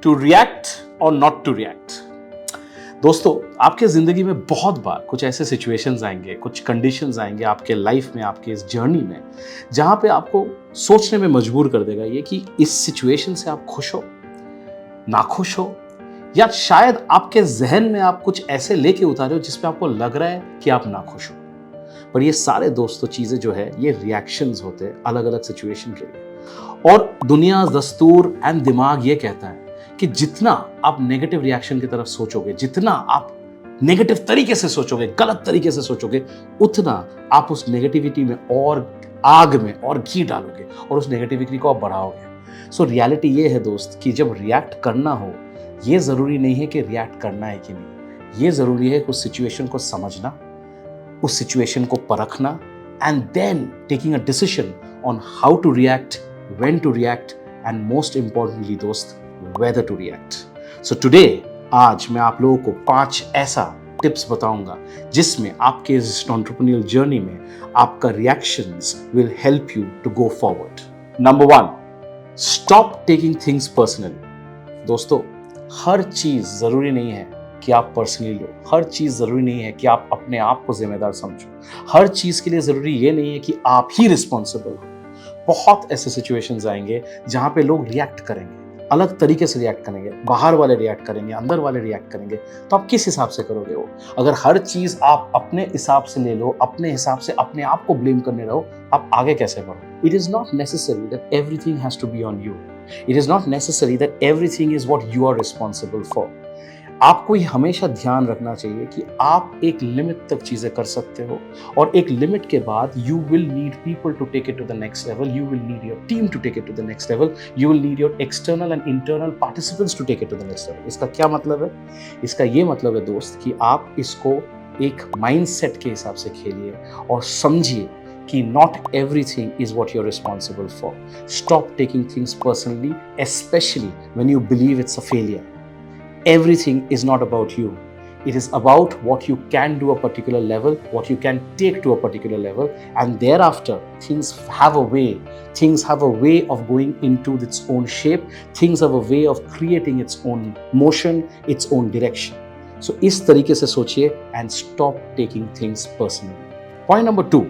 To react और not to react. दोस्तों, आपके ज़िंदगी में बहुत बार कुछ ऐसे सिचुएशंस आएंगे, कुछ कंडीशंस आएंगे आपके लाइफ में, आपके इस जर्नी में, जहाँ पे आपको सोचने में मजबूर कर देगा ये कि इस सिचुएशन से आप खुश हो, नाखुश हो, या शायद आपके जहन में आप कुछ ऐसे लेके उतारे हो जिसपे आपको लग रहा है कि आप नाखुश हो। पर ये सारे दोस्तों चीज़ें जो है ये रिएक्शंस होते हैं अलग अलग सिचुएशन के लिए। और दुनिया, दस्तूर एंड दिमाग ये कहता है कि जितना आप नेगेटिव रिएक्शन की तरफ सोचोगे, जितना आप नेगेटिव तरीके से सोचोगे, गलत तरीके से सोचोगे, उतना आप उस नेगेटिविटी में और आग में और घी डालोगे और उस नेगेटिविटी को आप बढ़ाओगे। सो रियलिटी ये है दोस्त कि जब रिएक्ट करना हो, ये ज़रूरी नहीं है कि रिएक्ट करना है कि नहीं, ये ज़रूरी है कि उस सिचुएशन को समझना, उस सिचुएशन को परखना, and then taking a decision on how to react, when to react, and most importantly दोस्त, whether to react. So today, आज मैं आप लोगों को 5 ऐसा टिप्स बताऊंगा जिसमें आपके इस एंटरप्रेन्योरियल जर्नी में आपका reactions will help you to go forward. Number 1, stop taking things personally. दोस्तों, हर चीज जरूरी नहीं है कि आप पर्सनली लो, हर चीज जरूरी नहीं है कि आप अपने आप को जिम्मेदार समझो, हर चीज के लिए जरूरी ये नहीं है कि आप ही रिस्पॉन्सिबल हो। बहुत ऐसे सिचुएशंस आएंगे जहां पे लोग रिएक्ट करेंगे, अलग तरीके से रिएक्ट करेंगे, बाहर वाले रिएक्ट करेंगे, अंदर वाले रिएक्ट करेंगे, तो आप किस हिसाब से करोगे वो? अगर हर चीज आप अपने हिसाब से ले लो, अपने हिसाब से अपने आप को ब्लेम करने रहो, आप आगे कैसे बढ़ो? It is not necessary that everything has to be on you. It is not necessary that everything is what you are responsible for. आपको ये हमेशा ध्यान रखना चाहिए कि आप एक लिमिट तक चीजें कर सकते हो, और एक लिमिट के बाद you will need people to take it to the next level, you will need your team to take it to the next level, you will need your external and internal participants to take it to the next level. इसका क्या मतलब है? इसका ये मतलब है दोस्त कि आप इसको एक माइंडसेट के हिसाब से खेलिए और समझिए कि not everything is what you are responsible for. Stop taking things personally, especially when you believe it's a failure. Everything is not about you. It is about what you can do a particular level, what you can take to a particular level, and thereafter things have a way. Things have a way of going into its own shape. Things have a way of creating its own motion, its own direction. So इस तरीके से सोचिए and stop taking things personally. Point number 2,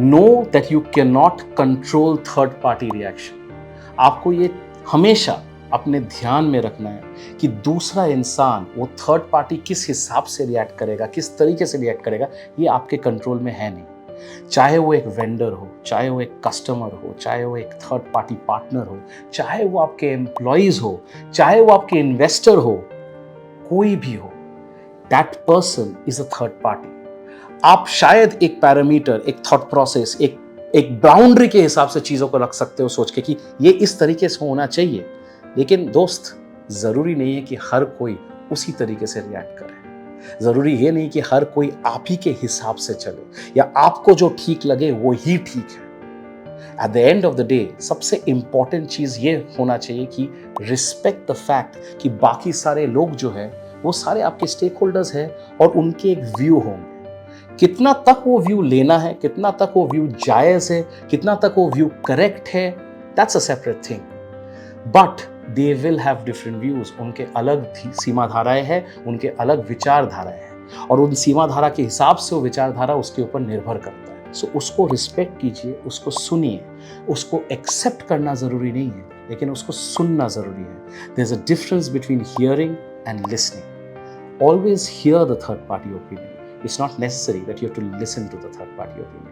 know that you cannot control third party reaction. आपको ये हमेशा अपने ध्यान में रखना है कि दूसरा इंसान, वो थर्ड पार्टी किस हिसाब से रिएक्ट करेगा, किस तरीके से रिएक्ट करेगा, ये आपके कंट्रोल में है नहीं। चाहे वो एक वेंडर हो, चाहे वो एक कस्टमर हो, चाहे वो एक थर्ड पार्टी पार्टनर हो, चाहे वो आपके एम्प्लॉइज हो, चाहे वो आपके इन्वेस्टर हो, कोई भी हो, that person is a third party. आप शायद एक पैरामीटर, एक थॉट प्रोसेस, एक बाउंड्री के हिसाब से चीजों को रख सकते हो सोच के कि ये इस तरीके से होना चाहिए, लेकिन दोस्त, जरूरी नहीं है कि हर कोई उसी तरीके से रिएक्ट करे। जरूरी ये नहीं कि हर कोई आप ही के हिसाब से चले, या आपको जो ठीक लगे वो ही ठीक है। At the end of the day, सबसे इंपॉर्टेंट चीज ये होना चाहिए कि रिस्पेक्ट द फैक्ट कि बाकी सारे लोग जो है वो सारे आपके स्टेक होल्डर्स हैं और उनके एक व्यू होंगे। कितना तक वो व्यू लेना है, कितना तक वो व्यू जायज है, कितना तक वो व्यू करेक्ट है, that's a separate thing. But they will have different views. उनके अलग सीमा धाराएं हैं, उनके अलग विचारधाराएं हैं, और उन सीमा धारा के हिसाब से वो विचारधारा उसके ऊपर निर्भर करता है। सो उसको रिस्पेक्ट कीजिए, उसको सुनिए, उसको एक्सेप्ट करना जरूरी नहीं है, लेकिन उसको सुनना जरूरी है। There's a difference between hearing and listening. Always hear the third party opinion. It's not necessary that you have to listen to the third party opinion.